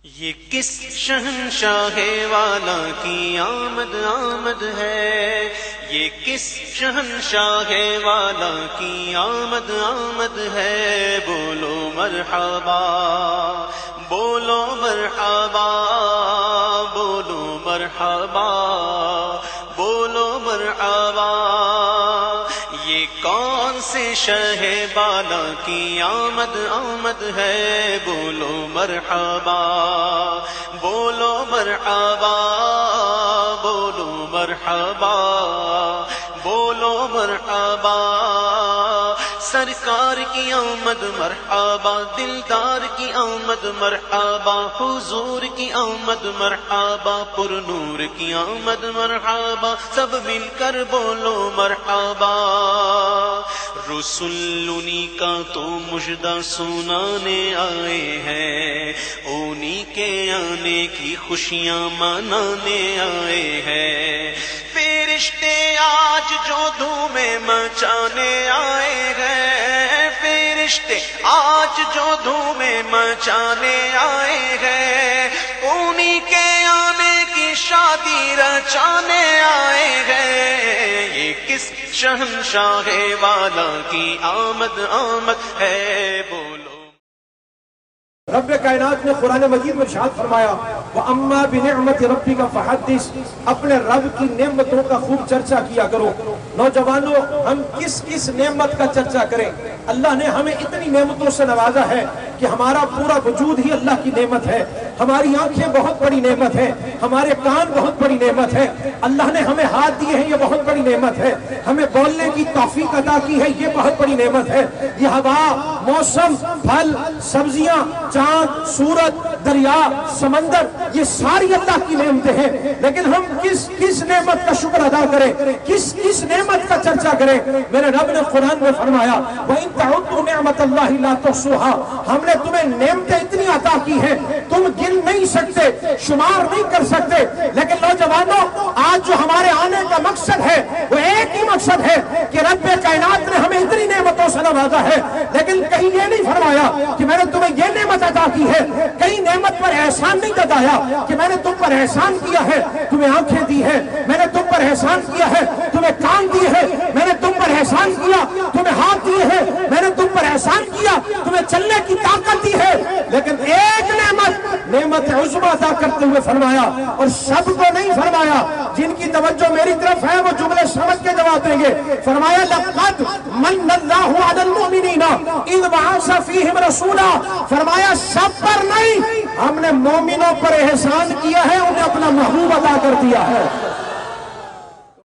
یہ کس شہنشاہ والا کی آمد آمد ہے، یہ کس شہنشاہ والا کی آمد آمد ہے، بولو مرحبا بولو مرحبا بولو مرحبا بولو مرحبا۔ یہ کون سے شہ بالا کی آمد آمد ہے، بولو مرحبا بولو مرحبا بولو مرحبا بولو مرحبا۔ سرکار کی آمد مرحبا، دلدار کی آمد مرحبا، حضور کی آمد مرحبا، پر نور کی آمد مرحبا، سب مل کر بولو مرحبا۔ رسول انہی کا تو مژدہ سنانے آئے ہیں، انہی کے آنے کی خوشیاں منانے آئے ہیں۔ فرشتے آج جو دھومیں مچانے آئے ہیں، فرشتے آج جو دھومیں مچانے آئے ہیں، انہی کے آنے کی شادی رچانے آئے ہیں۔ یہ کس شہنشاہ والا کی آمد آمد ہے، بولو۔ رب کائنات نے قرآن مجید میں ارشاد فرمایا وَأَمَّا بِنِعْمَةِ رَبِّكَ فَحَدِّثْ، اپنے رب کی نعمتوں کا خوب چرچا کیا کرو۔ نوجوانوں، ہم کس کس نعمت کا چرچا کریں؟ اللہ نے ہمیں اتنی نعمتوں سے نوازا ہے کہ ہمارا پورا وجود ہی اللہ کی نعمت ہے۔ ہماری آنکھیں بہت بڑی نعمت ہے، ہمارے کان بہت بڑی نعمت ہے، اللہ نے ہمیں ہاتھ دیے ہیں، یہ بہت بڑی نعمت ہے، ہمیں بولنے کی توفیق عطا کی ہے، یہ بہت بڑی نعمت ہے۔ یہ ہوا، موسم، پھل، سبزیاں، چاند، سورج، دریا، سمندر، یہ ساری اللہ کی نعمتیں ہیں، لیکن ہم کس نعمت کا شکر ادا کریں، کس نعمت کا چرچا کریں؟ میرے رب نے قرآن میں فرمایا وَإِن تَعُدُّوا نِعْمَةَ اللَّهِ لَا تُحْصُوهَا، ہم نے تمہیں نعمتیں اتنی عطا کی ہیں تم گن نہیں سکتے، شمار نہیں کر سکتے۔ لیکن نوجوانوں، آج جو ہمارے آنے کا مقصد ہے وہ ایک ہی مقصد ہے کہ رب کائنات نے ہمیں اتنی نعمتوں سے نوازا ہے، لیکن کہیں یہ نہیں فرمایا کہ میں نے تمہیں یہ نعمت عطا کی ہے، کہیں نعمت پر احسان نہیں جتایا کہ میں نے تم پر احسان کیا ہے، تمہیں آنکھیں دی ہے، میں نے تم پر احسان کیا ہے، تمہیں کان دیے ہیں، میں نے تم پر احسان کیا، تمہیں ہاتھ دیے ہیں، میں نے تم پر احسان کیا، تمہیں چلنے کی طاقت دی ہے، لیکن ایک نعمت عظمی عطا کرتے ہوئے فرمایا، اور سب کو نہیں فرمایا۔ جن کی توجہ میری طرف ہے وہ جملے سمجھ کے جواب دیں گے۔ فرمایا لَقَدْ مَنَّ اللَّهُ عَلَى الْمُؤْمِنِينَ إِذْ بَعَثَ فِيهِمْ رَسُولًا، فرمایا سب پر نہیں، ہم نے مومنوں پر احسان کیا ہے، انہیں اپنا محبوب عطا کر دیا ہے۔